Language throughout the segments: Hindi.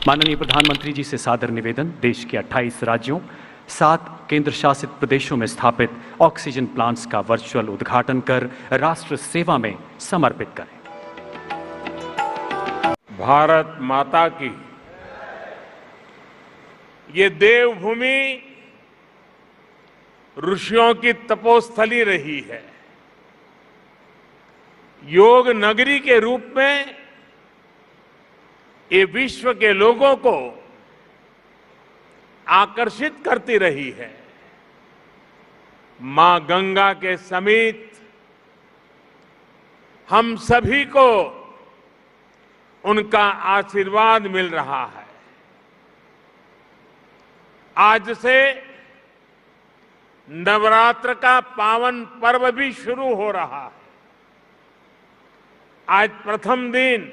माननीय प्रधानमंत्री जी से सादर निवेदन, देश के 28 राज्यों 7 केंद्र शासित प्रदेशों में स्थापित ऑक्सीजन प्लांट्स का वर्चुअल उद्घाटन कर राष्ट्र सेवा में समर्पित करें। भारत माता की ये देवभूमि ऋषियों की तपोस्थली रही है। योग नगरी के रूप में ये विश्व के लोगों को आकर्षित करती रही है। मां गंगा के समीप हम सभी को उनका आशीर्वाद मिल रहा है। आज से नवरात्र का पावन पर्व भी शुरू हो रहा है। आज प्रथम दिन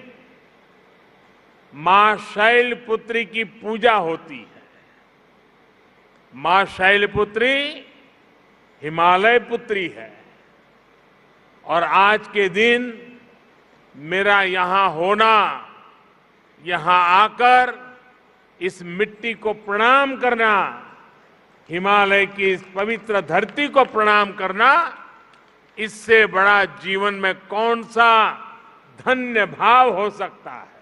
मां शैलपुत्री की पूजा होती है। मां शैलपुत्री हिमालय पुत्री है और आज के दिन मेरा यहां होना, यहां आकर इस मिट्टी को प्रणाम करना, हिमालय की इस पवित्र धरती को प्रणाम करना, इससे बड़ा जीवन में कौन सा धन्य भाव हो सकता है।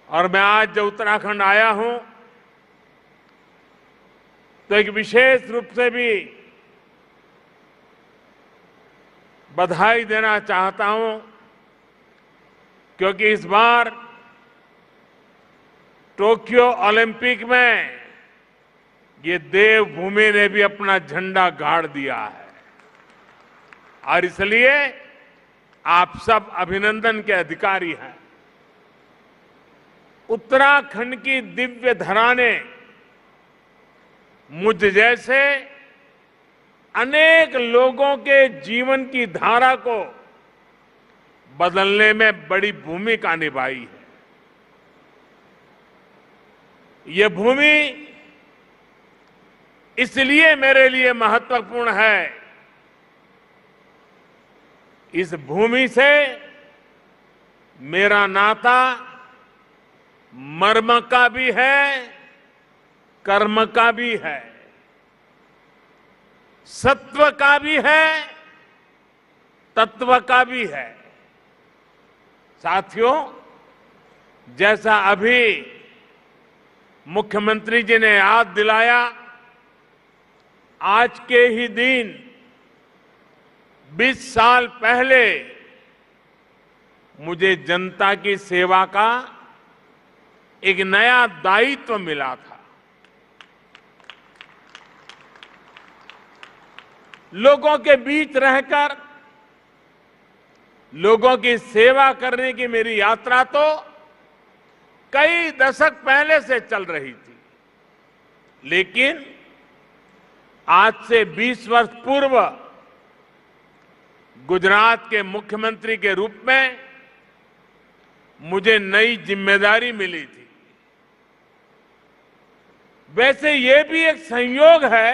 और मैं आज जब उत्तराखंड आया हूं तो एक विशेष रूप से भी बधाई देना चाहता हूं, क्योंकि इस बार टोक्यो ओलंपिक में ये देवभूमि ने भी अपना झंडा गाड़ दिया है और इसलिए आप सब अभिनंदन के अधिकारी हैं। उत्तराखंड की दिव्य धरा ने मुझ जैसे अनेक लोगों के जीवन की धारा को बदलने में बड़ी भूमिका निभाई है। ये भूमि इसलिए मेरे लिए महत्वपूर्ण है, इस भूमि से मेरा नाता मर्म का भी है, कर्म का भी है, सत्व का भी है, तत्व का भी है। साथियों, जैसा अभी मुख्यमंत्री जी ने याद दिलाया, आज के ही दिन 20 साल पहले मुझे जनता की सेवा का एक नया दायित्व मिला था। लोगों के बीच रहकर लोगों की सेवा करने की मेरी यात्रा तो कई दशक पहले से चल रही थी, लेकिन आज से 20 वर्ष पूर्व गुजरात के मुख्यमंत्री के रूप में मुझे नई जिम्मेदारी मिली थी। वैसे ये भी एक संयोग है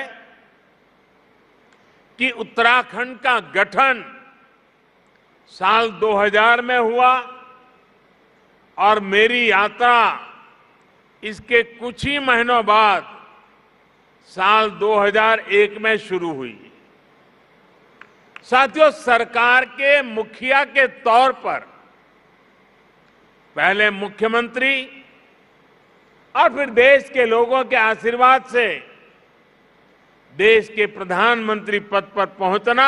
कि उत्तराखंड का गठन साल 2000 में हुआ और मेरी यात्रा इसके कुछ ही महीनों बाद साल 2001 में शुरू हुई। साथियों, सरकार के मुखिया के तौर पर पहले मुख्यमंत्री और फिर देश के लोगों के आशीर्वाद से देश के प्रधानमंत्री पद पर पहुंचना,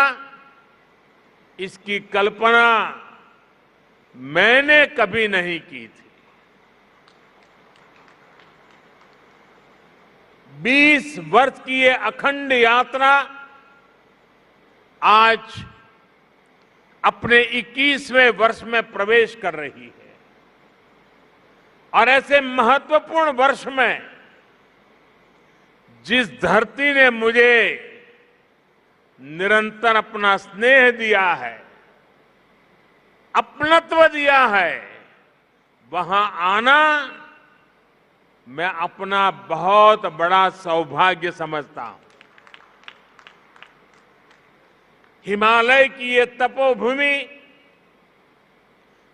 इसकी कल्पना मैंने कभी नहीं की थी। 20 वर्ष की ये अखंड यात्रा आज अपने 21वें वर्ष में प्रवेश कर रही है और ऐसे महत्वपूर्ण वर्ष में जिस धरती ने मुझे निरंतर अपना स्नेह दिया है, अपनत्व दिया है, वहां आना मैं अपना बहुत बड़ा सौभाग्य समझता हूं। हिमालय की ये तपोभूमि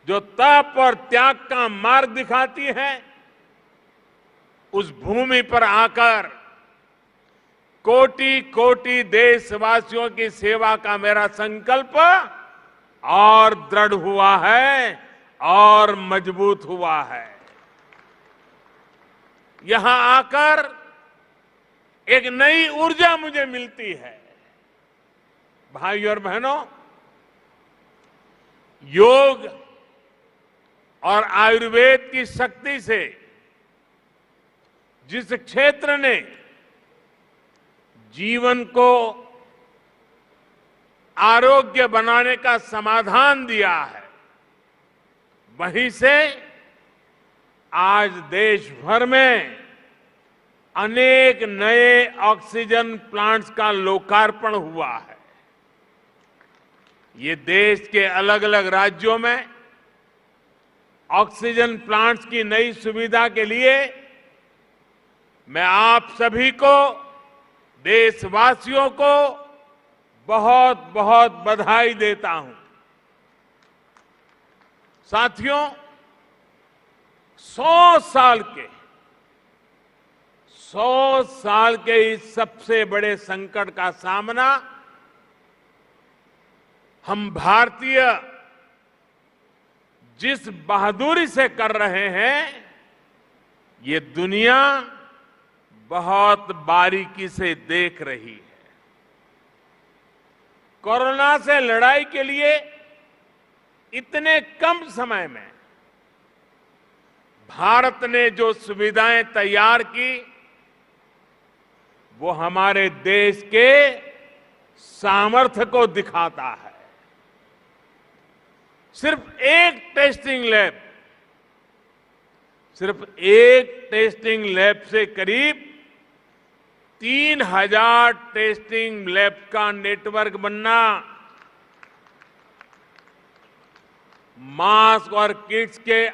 जो तप और त्याग का मार्ग दिखाती है, उस भूमि पर आकर कोटि कोटि देशवासियों की सेवा का मेरा संकल्प और दृढ़ हुआ है और मजबूत हुआ है। यहां आकर एक नई ऊर्जा मुझे मिलती है। भाइयों और बहनों, योग और आयुर्वेद की शक्ति से जिस क्षेत्र ने जीवन को आरोग्य बनाने का समाधान दिया है, वहीं से आज देश भर में अनेक नए ऑक्सीजन प्लांट्स का लोकार्पण हुआ है। ये देश के अलग अलग राज्यों में ऑक्सीजन प्लांट्स की नई सुविधा के लिए मैं आप सभी को, देशवासियों को बहुत बहुत बधाई देता हूं। साथियों, 100 साल के इस सबसे बड़े संकट का सामना हम भारतीय जिस बहादुरी से कर रहे हैं, ये दुनिया बहुत बारीकी से देख रही है। कोरोना से लड़ाई के लिए इतने कम समय में भारत ने जो सुविधाएं तैयार की, वो हमारे देश के सामर्थ्य को दिखाता है। सिर्फ एक टेस्टिंग लैब से करीब 3000 टेस्टिंग लैब का नेटवर्क बनना, मास्क और किट्स के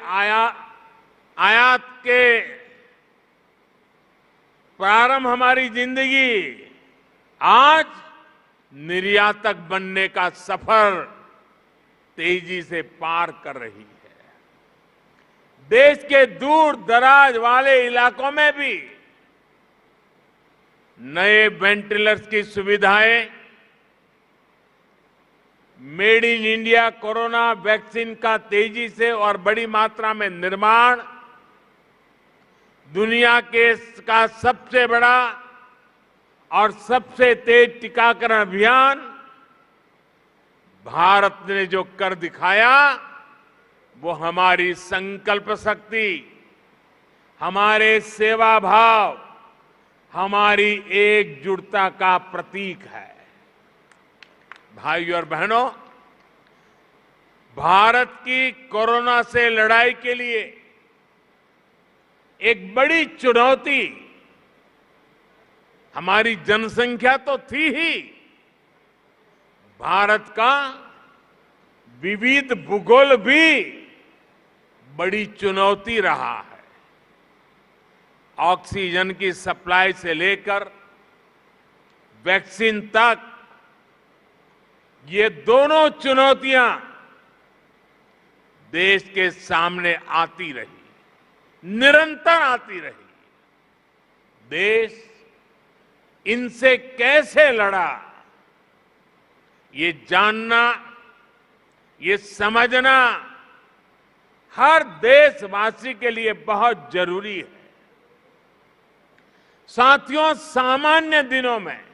आयात के प्रारंभ, हमारी जिंदगी आज निर्यातक बनने का सफर तेजी से पार कर रही है। देश के दूर दराज वाले इलाकों में भी नए वेंटिलेटर्स की सुविधाएं, made in India corona vaccine का तेजी से और बड़ी मात्रा में निर्माण, दुनिया का सबसे बड़ा और सबसे तेज टीकाकरण अभियान भारत ने जो कर दिखाया, वो हमारी संकल्प शक्ति, हमारे सेवा भाव, हमारी एकजुटता का प्रतीक है। भाइयों और बहनों, भारत की कोरोना से लड़ाई के लिए एक बड़ी चुनौती हमारी जनसंख्या तो थी ही, भारत का विविध भूगोल भी बड़ी चुनौती रहा है। ऑक्सीजन की सप्लाई से लेकर वैक्सीन तक, ये दोनों चुनौतियां देश के सामने आती रही, निरंतर आती रही। देश इनसे कैसे लड़ा, ये जानना, ये समझना हर देशवासी के लिए बहुत जरूरी है। साथियों, सामान्य दिनों में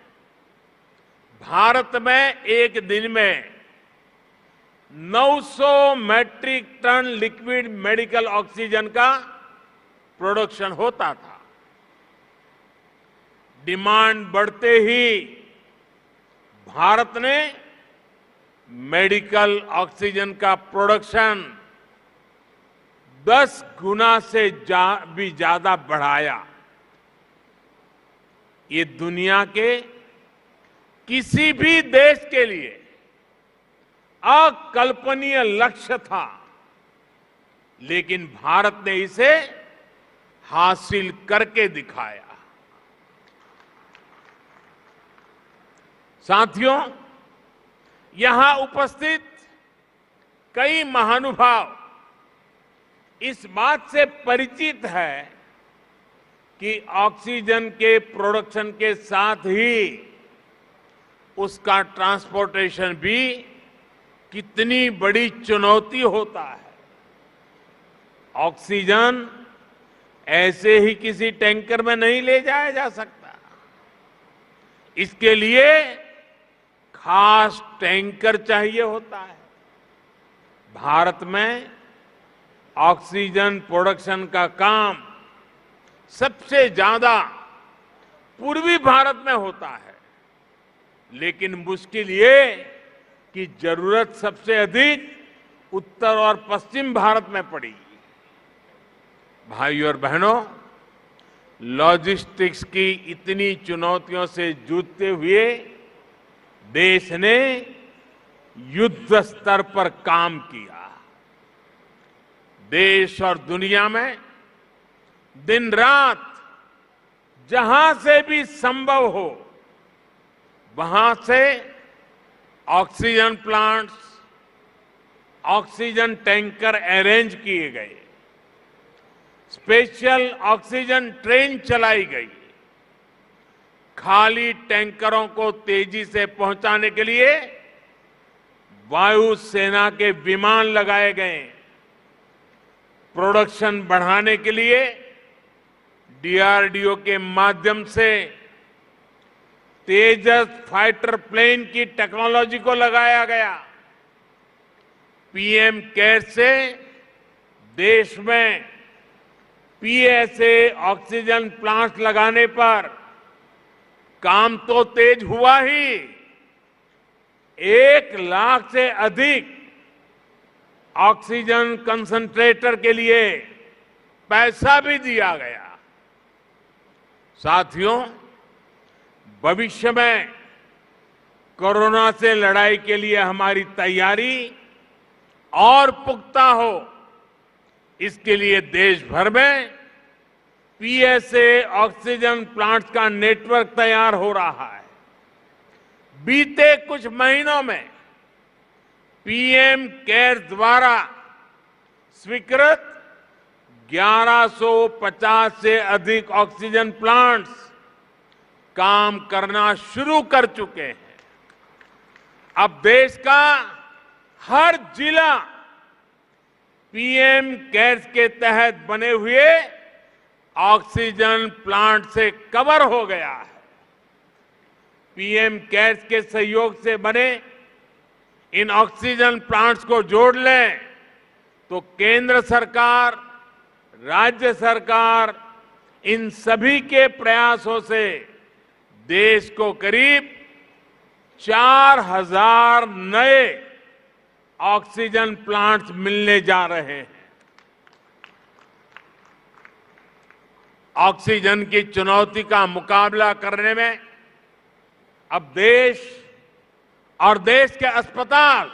भारत में एक दिन में 900 metric ton liquid medical oxygen का प्रोडक्शन होता था। डिमांड बढ़ते ही भारत ने मेडिकल ऑक्सीजन का प्रोडक्शन 10 गुना से भी ज्यादा बढ़ाया। ये दुनिया के किसी भी देश के लिए अकल्पनीय लक्ष्य था, लेकिन भारत ने इसे हासिल करके दिखाया। साथियों, यहां उपस्थित कई महानुभाव इस बात से परिचित है कि ऑक्सीजन के प्रोडक्शन के साथ ही उसका ट्रांसपोर्टेशन भी कितनी बड़ी चुनौती होता है। ऑक्सीजन ऐसे ही किसी टैंकर में नहीं ले जाया जा सकता। इसके लिए खास टैंकर चाहिए होता है। भारत में ऑक्सीजन प्रोडक्शन का काम सबसे ज्यादा पूर्वी भारत में होता है, लेकिन मुश्किल ये कि जरूरत सबसे अधिक उत्तर और पश्चिम भारत में पड़ी। भाइयों और बहनों, लॉजिस्टिक्स की इतनी चुनौतियों से जूझते हुए देश ने युद्ध स्तर पर काम किया। देश और दुनिया में दिन रात जहां से भी संभव हो वहां से oxygen plants, oxygen tanker arrange किए गए, स्पेशल ऑक्सीजन ट्रेन चलाई गई, खाली टैंकरों को तेजी से पहुंचाने के लिए वायुसेना के विमान लगाए गए, प्रोडक्शन बढ़ाने के लिए डीआरडीओ के माध्यम से तेजस फाइटर प्लेन की टेक्नोलॉजी को लगाया गया। पीएम केयर से देश में पीएसए ऑक्सीजन प्लांट लगाने पर काम तो तेज हुआ ही, 1 लाख से अधिक ऑक्सीजन कंसंट्रेटर के लिए पैसा भी दिया गया। साथियों, भविष्य में कोरोना से लड़ाई के लिए हमारी तैयारी और पुख्ता हो, इसके लिए देश भर में पीएसए ऑक्सीजन प्लांट्स का नेटवर्क तैयार हो रहा है। बीते कुछ महीनों में पीएम केयर द्वारा स्वीकृत 1150 से अधिक ऑक्सीजन प्लांट्स काम करना शुरू कर चुके हैं। अब देश का हर जिला पीएम केयर्स के तहत बने हुए ऑक्सीजन प्लांट से कवर हो गया है। पीएम केयर्स के सहयोग से बने इन ऑक्सीजन प्लांट्स को जोड़ लें तो केंद्र सरकार, राज्य सरकार, इन सभी के प्रयासों से देश को करीब 4000 नए ऑक्सीजन प्लांट्स मिलने जा रहे हैं। ऑक्सीजन की चुनौती का मुकाबला करने में अब देश और देश के अस्पताल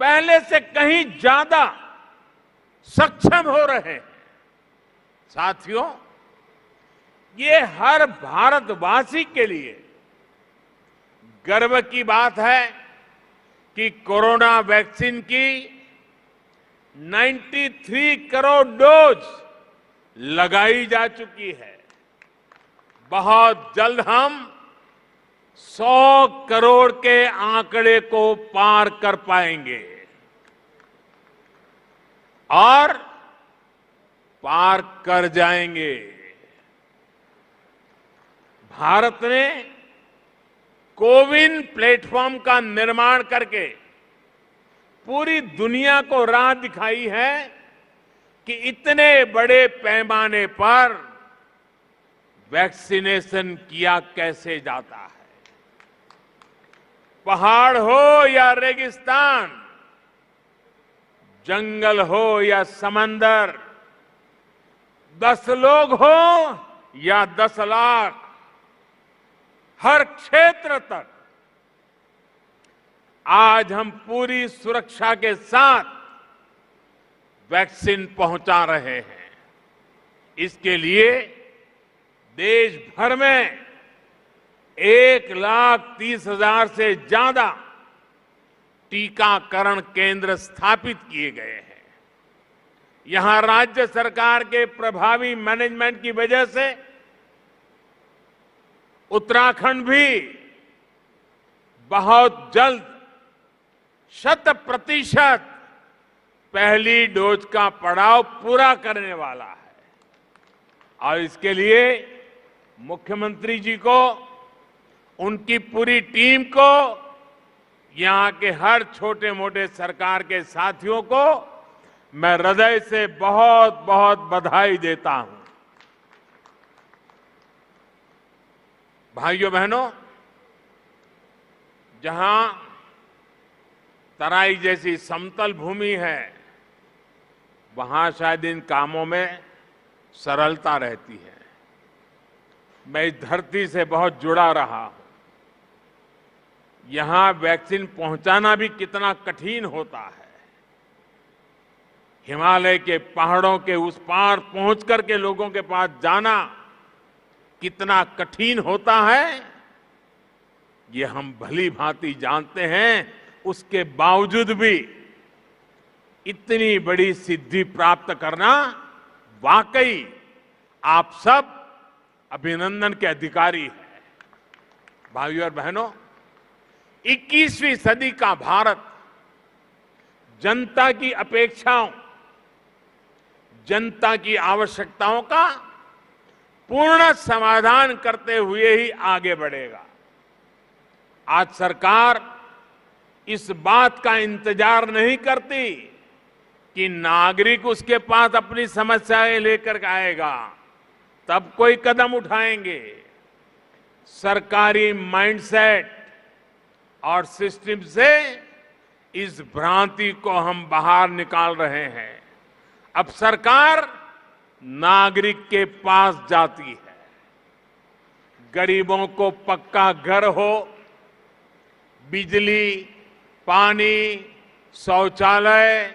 पहले से कहीं ज्यादा सक्षम हो रहे हैं। साथियों, ये हर भारतवासी के लिए गर्व की बात है कि कोरोना वैक्सीन की 93 करोड़ डोज लगाई जा चुकी है। बहुत जल्द हम 100 करोड़ के आंकड़े को पार कर पाएंगे और पार कर जाएंगे। भारत ने कोविन प्लेटफॉर्म का निर्माण करके पूरी दुनिया को राह दिखाई है कि इतने बड़े पैमाने पर वैक्सीनेशन किया कैसे जाता है। पहाड़ हो या रेगिस्तान, जंगल हो या समंदर, 10 लोग हो या 10 लाख, हर क्षेत्र तक आज हम पूरी सुरक्षा के साथ वैक्सीन पहुंचा रहे हैं। इसके लिए देश भर में 1,30,000 से ज्यादा टीकाकरण केंद्र स्थापित किए गए हैं। यहां राज्य सरकार के प्रभावी मैनेजमेंट की वजह से उत्तराखंड भी बहुत जल्द 100% पहली डोज का पड़ाव पूरा करने वाला है और इसके लिए मुख्यमंत्री जी को, उनकी पूरी टीम को, यहां के हर छोटे मोटे सरकार के साथियों को मैं हृदय से बहुत बहुत बधाई देता हूं। भाइयों बहनों, जहां तराई जैसी समतल भूमि है, वहां शायद इन कामों में सरलता रहती है। मैं इस धरती से बहुत जुड़ा रहा हूं। यहां वैक्सीन पहुंचाना भी कितना कठिन होता है। हिमालय के पहाड़ों के उस पार पहुंच करके लोगों के पास जाना कितना कठिन होता है, ये हम भली भांति जानते हैं। उसके बावजूद भी इतनी बड़ी सिद्धि प्राप्त करना वाकई आप सब अभिनंदन के अधिकारी हैं। भाइयों और बहनों, 21वीं सदी का भारत जनता की अपेक्षाओं, जनता की आवश्यकताओं का पूर्ण समाधान करते हुए ही आगे बढ़ेगा। आज सरकार इस बात का इंतजार नहीं करती कि नागरिक उसके पास अपनी समस्याएं लेकर आएगा तब कोई कदम उठाएंगे। सरकारी माइंडसेट और सिस्टम से इस भ्रांति को हम बाहर निकाल रहे हैं। अब सरकार नागरिक के पास जाती है। गरीबों को पक्का घर हो, बिजली, पानी, शौचालय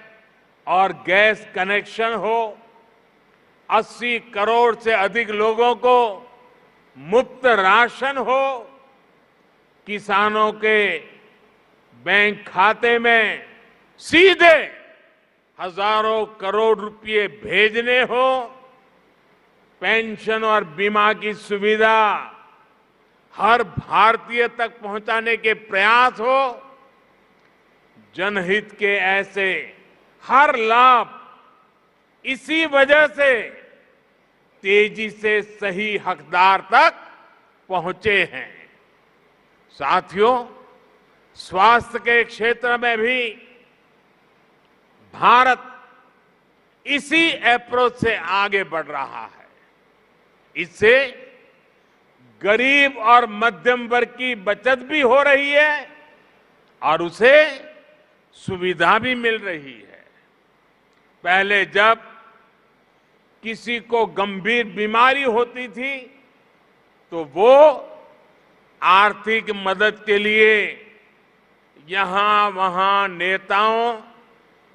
और गैस कनेक्शन हो, 80 करोड़ से अधिक लोगों को मुफ्त राशन हो, किसानों के बैंक खाते में सीधे हजारों करोड़ रुपए भेजने हो, पेंशन और बीमा की सुविधा हर भारतीय तक पहुंचाने के प्रयास हो, जनहित के ऐसे हर लाभ इसी वजह से तेजी से सही हकदार तक पहुंचे हैं। साथियों, स्वास्थ्य के क्षेत्र में भी भारत इसी अप्रोच से आगे बढ़ रहा है। इससे गरीब और मध्यम वर्ग की बचत भी हो रही है और उसे सुविधा भी मिल रही है। पहले जब किसी को गंभीर बीमारी होती थी तो वो आर्थिक मदद के लिए यहां वहां नेताओं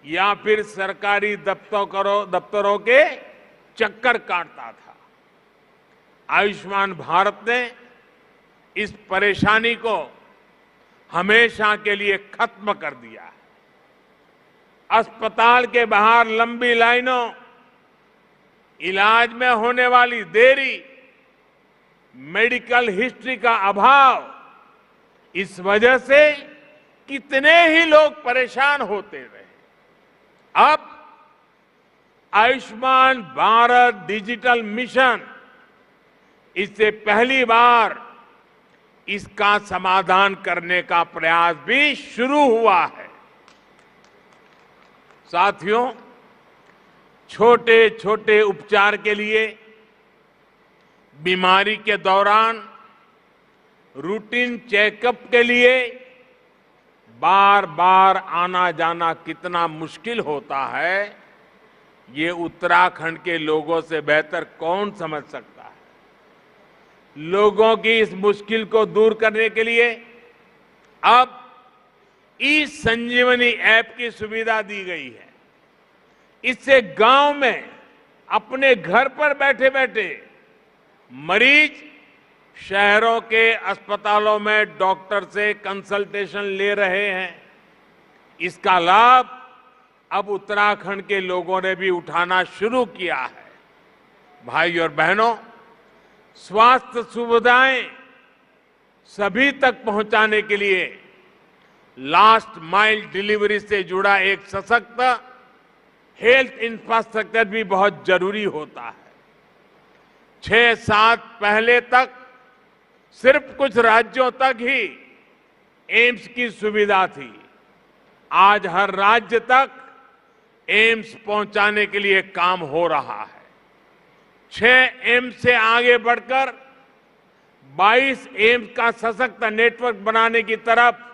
या फिर सरकारी दफ्तरों के चक्कर काटता था। आयुष्मान भारत ने इस परेशानी को हमेशा के लिए खत्म कर दिया है। अस्पताल के बाहर लंबी लाइनों, इलाज में होने वाली देरी, मेडिकल हिस्ट्री का अभाव, इस वजह से कितने ही लोग परेशान होते रहे। अब आयुष्मान भारत डिजिटल मिशन, इससे पहली बार इसका समाधान करने का प्रयास भी शुरू हुआ है। साथियों, छोटे छोटे उपचार के लिए बीमारी के दौरान रूटीन चेकअप के लिए बार बार आना जाना कितना मुश्किल होता है, ये उत्तराखंड के लोगों से बेहतर कौन समझ सकता है। लोगों की इस मुश्किल को दूर करने के लिए अब ई-संजीवनी ऐप की सुविधा दी गई है। इससे गांव में अपने घर पर बैठे बैठे मरीज शहरों के अस्पतालों में डॉक्टर से कंसल्टेशन ले रहे हैं। इसका लाभ अब उत्तराखंड के लोगों ने भी उठाना शुरू किया है। भाई और बहनों, स्वास्थ्य सुविधाएं सभी तक पहुंचाने के लिए लास्ट माइल डिलीवरी से जुड़ा एक सशक्त हेल्थ इंफ्रास्ट्रक्चर भी बहुत जरूरी होता है। 6-7 पहले तक सिर्फ कुछ राज्यों तक ही एम्स की सुविधा थी। आज हर राज्य तक एम्स पहुंचाने के लिए काम हो रहा है। 6 एम्स से आगे बढ़कर 22 एम्स का सशक्त नेटवर्क बनाने की तरफ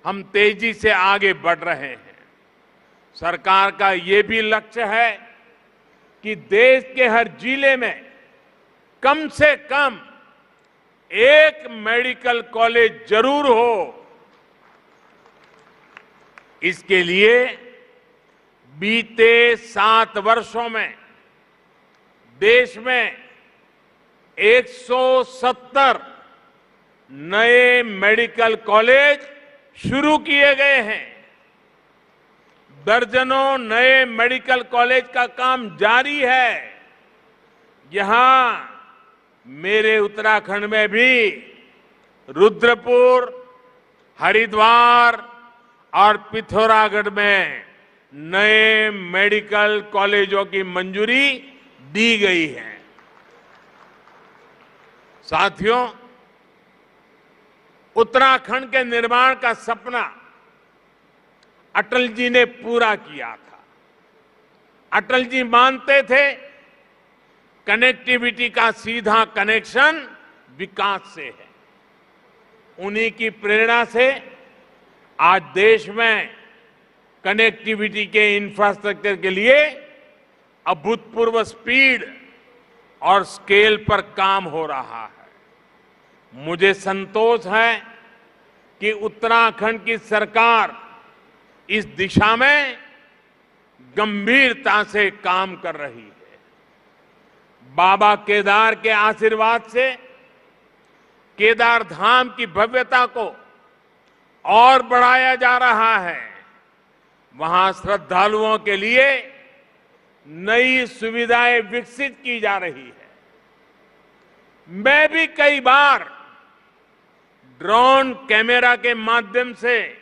हम तेजी से आगे बढ़ रहे हैं। सरकार का ये भी लक्ष्य है कि देश के हर जिले में कम से कम एक मेडिकल कॉलेज जरूर हो। इसके लिए बीते 7 वर्षों में देश में 170 नए मेडिकल कॉलेज शुरू किए गए हैं। दर्जनों नए मेडिकल कॉलेज का काम जारी है। यहां मेरे उत्तराखंड में भी रुद्रपुर, हरिद्वार और पिथौरागढ़ में नए मेडिकल कॉलेजों की मंजूरी दी गई है। साथियों, उत्तराखंड के निर्माण का सपना अटल जी ने पूरा किया था। अटल जी मानते थे कनेक्टिविटी का सीधा कनेक्शन विकास से है। उन्हीं की प्रेरणा से आज देश में कनेक्टिविटी के इंफ्रास्ट्रक्चर के लिए अभूतपूर्व स्पीड और स्केल पर काम हो रहा है। मुझे संतोष है कि उत्तराखंड की सरकार इस दिशा में गंभीरता से काम कर रही है। बाबा केदार के आशीर्वाद से केदार धाम की भव्यता को और बढ़ाया जा रहा है। वहां श्रद्धालुओं के लिए नई सुविधाएं विकसित की जा रही है। मैं भी कई बार ड्रोन कैमरा के माध्यम से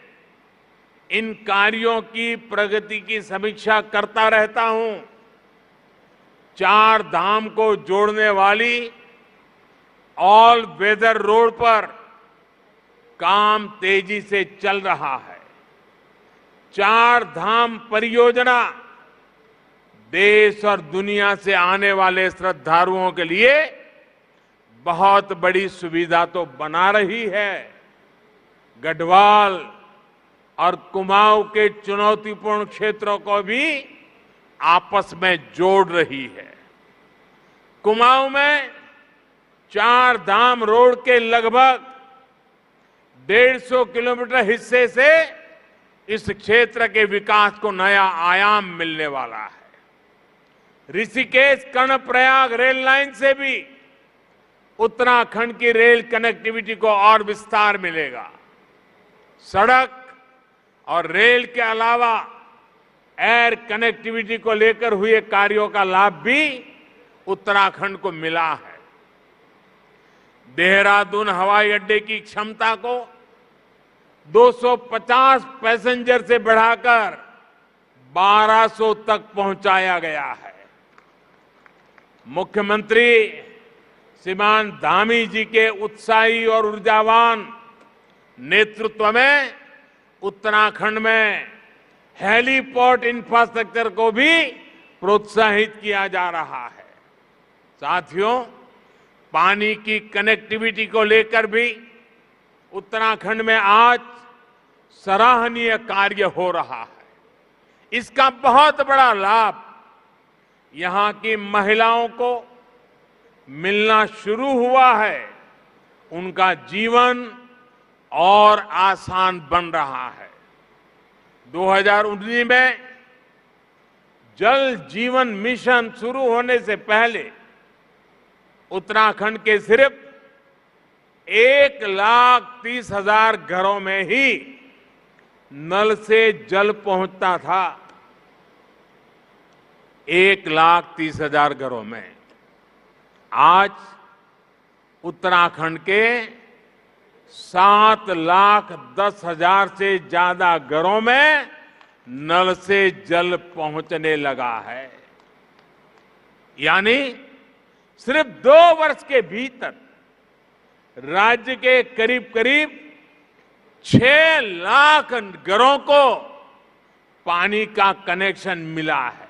इन कार्यों की प्रगति की समीक्षा करता रहता हूं। 4 धाम को जोड़ने वाली ऑल वेदर रोड पर काम तेजी से चल रहा है। 4 धाम परियोजना देश और दुनिया से आने वाले श्रद्धालुओं के लिए बहुत बड़ी सुविधा तो बना रही है। गढ़वाल और कुमाऊं के चुनौतीपूर्ण क्षेत्रों को भी आपस में जोड़ रही है। कुमाऊं में 4 धाम रोड के लगभग 150 किलोमीटर हिस्से से इस क्षेत्र के विकास को नया आयाम मिलने वाला है। ऋषिकेश कर्णप्रयाग रेल लाइन से भी उत्तराखंड की रेल कनेक्टिविटी को और विस्तार मिलेगा। सड़क और रेल के अलावा एयर कनेक्टिविटी को लेकर हुए कार्यों का लाभ भी उत्तराखंड को मिला है। देहरादून हवाई अड्डे की क्षमता को 250 पैसेंजर से बढ़ाकर 1200 तक पहुंचाया गया है। मुख्यमंत्री श्रीमान धामी जी के उत्साही और ऊर्जावान नेतृत्व में उत्तराखंड में हेलीपोर्ट इंफ्रास्ट्रक्चर को भी प्रोत्साहित किया जा रहा है। साथियों, पानी की कनेक्टिविटी को लेकर भी उत्तराखंड में आज सराहनीय कार्य हो रहा है। इसका बहुत बड़ा लाभ यहां की महिलाओं को मिलना शुरू हुआ है। उनका जीवन और आसान बन रहा है। 2019 में जल जीवन मिशन शुरू होने से पहले उत्तराखंड के सिर्फ 1,30,000 घरों में ही नल से जल पहुंचता था। 1,30,000 घरों में। आज उत्तराखंड के 7,10,000 से ज्यादा घरों में नल से जल पहुंचने लगा है। यानी सिर्फ 2 वर्ष के भीतर राज्य के करीब करीब 6 लाख घरों को पानी का कनेक्शन मिला है।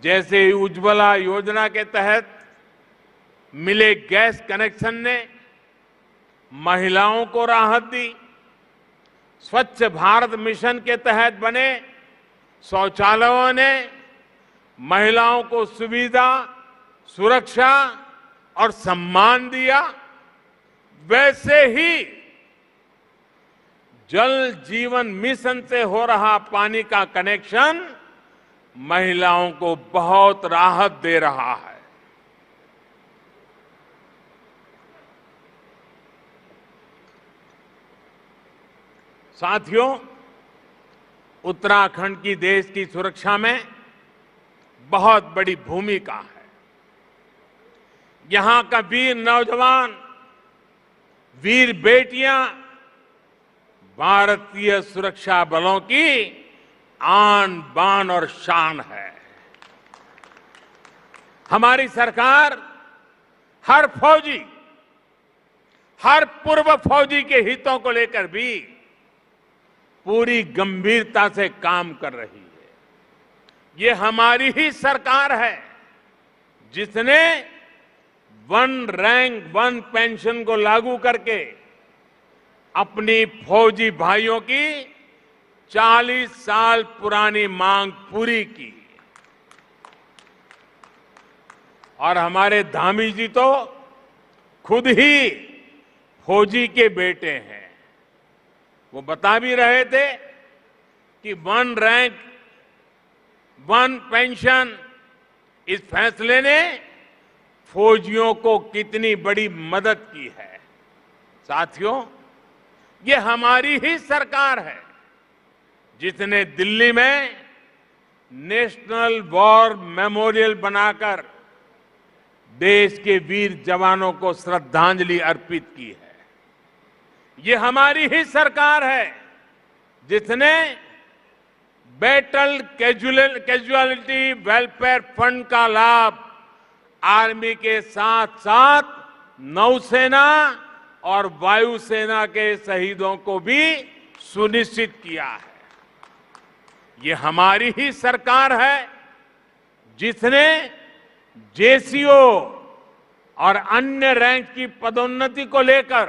जैसे उज्ज्वला योजना के तहत मिले गैस कनेक्शन ने महिलाओं को राहत दी, स्वच्छ भारत मिशन के तहत बने शौचालयों ने महिलाओं को सुविधा, सुरक्षा और सम्मान दिया, वैसे ही जल जीवन मिशन से हो रहा पानी का कनेक्शन महिलाओं को बहुत राहत दे रहा है। साथियों, उत्तराखंड की देश की सुरक्षा में बहुत बड़ी भूमिका है। यहां का वीर नौजवान, वीर बेटियां भारतीय सुरक्षा बलों की आन बान और शान है। हमारी सरकार हर फौजी, हर पूर्व फौजी के हितों को लेकर भी पूरी गंभीरता से काम कर रही है। ये हमारी ही सरकार है जिसने 1 रैंक 1 पेंशन को लागू करके अपनी फौजी भाइयों की 40 साल पुरानी मांग पूरी की। और हमारे धामी जी तो खुद ही फौजी के बेटे हैं। वो बता भी रहे थे कि 1 रैंक 1 पेंशन, इस फैसले ने फौजियों को कितनी बड़ी मदद की है। साथियों, ये हमारी ही सरकार है जिसने दिल्ली में नेशनल वॉर मेमोरियल बनाकर देश के वीर जवानों को श्रद्धांजलि अर्पित की है। ये हमारी ही सरकार है जिसने बैटल कैजुअलिटी वेलफेयर फंड का लाभ आर्मी के साथ साथ नौसेना और वायुसेना के शहीदों को भी सुनिश्चित किया है। ये हमारी ही सरकार है जिसने जेसीओ और अन्य रैंक की पदोन्नति को लेकर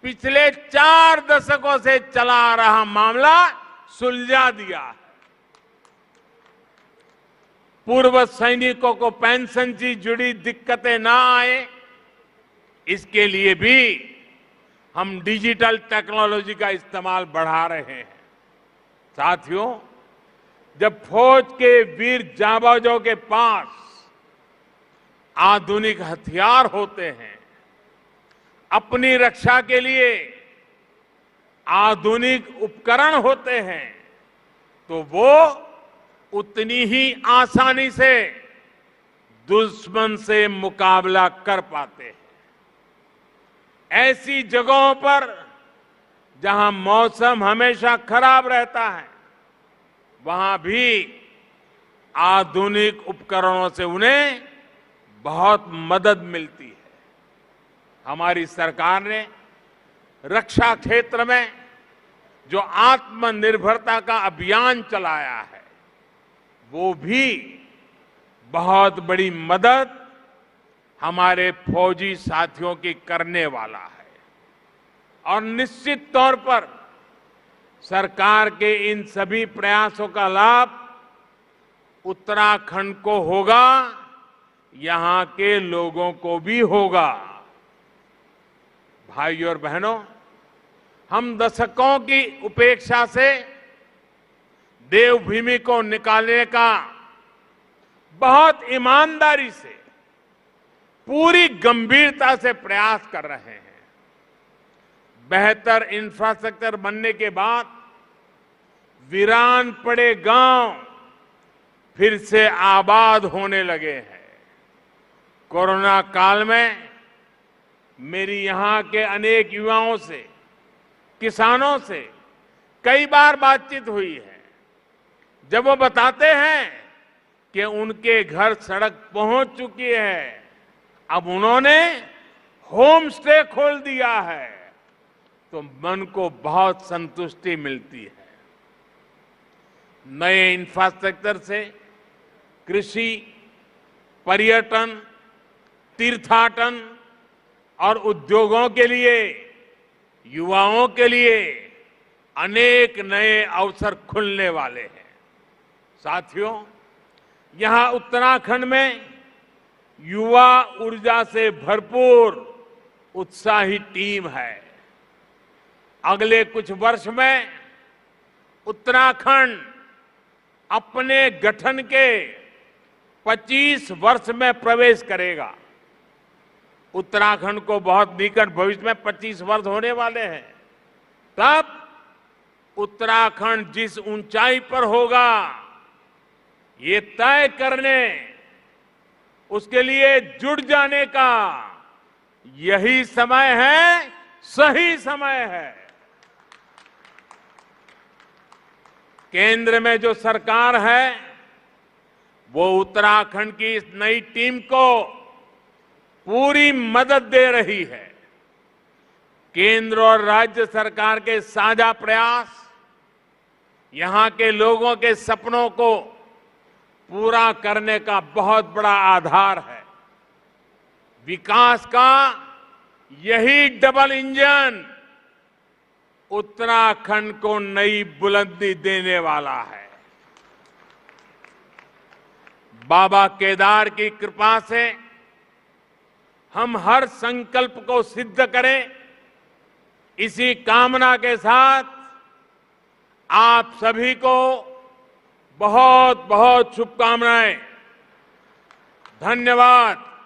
पिछले 4 दशकों से चला आ रहा मामला सुलझा दिया है। पूर्व सैनिकों को पेंशन से जुड़ी दिक्कतें ना आए, इसके लिए भी हम डिजिटल टेक्नोलॉजी का इस्तेमाल बढ़ा रहे हैं। साथियों, जब फौज के वीर जांबाजों के पास आधुनिक हथियार होते हैं, अपनी रक्षा के लिए आधुनिक उपकरण होते हैं, तो वो उतनी ही आसानी से दुश्मन से मुकाबला कर पाते हैं। ऐसी जगहों पर जहां मौसम हमेशा खराब रहता है, वहां भी आधुनिक उपकरणों से उन्हें बहुत मदद मिलती है। हमारी सरकार ने रक्षा क्षेत्र में जो आत्मनिर्भरता का अभियान चलाया है, वो भी बहुत बड़ी मदद हमारे फौजी साथियों की करने वाला है। और निश्चित तौर पर सरकार के इन सभी प्रयासों का लाभ उत्तराखंड को होगा, यहां के लोगों को भी होगा। भाइयों और बहनों, हम दशकों की उपेक्षा से देवभूमि को निकालने का बहुत ईमानदारी से, पूरी गंभीरता से प्रयास कर रहे हैं। बेहतर इंफ्रास्ट्रक्चर बनने के बाद वीरान पड़े गांव फिर से आबाद होने लगे हैं। कोरोना काल में मेरी यहां के अनेक युवाओं से, किसानों से कई बार बातचीत हुई है। जब वो बताते हैं कि उनके घर सड़क पहुंच चुकी है, अब उन्होंने होम स्टे खोल दिया है, तो मन को बहुत संतुष्टि मिलती है। नए इंफ्रास्ट्रक्चर से कृषि, पर्यटन, तीर्थाटन और उद्योगों के लिए, युवाओं के लिए अनेक नए अवसर खुलने वाले हैं। साथियों, यहां उत्तराखंड में युवा ऊर्जा से भरपूर उत्साही टीम है। अगले कुछ वर्ष में उत्तराखंड अपने गठन के 25 वर्ष में प्रवेश करेगा। उत्तराखंड को बहुत निकट भविष्य में 25 वर्ष होने वाले हैं। तब उत्तराखंड जिस ऊंचाई पर होगा, ये तय करने, उसके लिए जुट जाने का यही समय है, सही समय है। केंद्र में जो सरकार है, वो उत्तराखंड की इस नई टीम को पूरी मदद दे रही है। केंद्र और राज्य सरकार के साझा प्रयास यहां के लोगों के सपनों को पूरा करने का बहुत बड़ा आधार है। विकास का यही डबल इंजन उत्तराखंड को नई बुलंदी देने वाला है। बाबा केदार की कृपा से हम हर संकल्प को सिद्ध करें, इसी कामना के साथ आप सभी को बहुत बहुत शुभकामनाएं। धन्यवाद।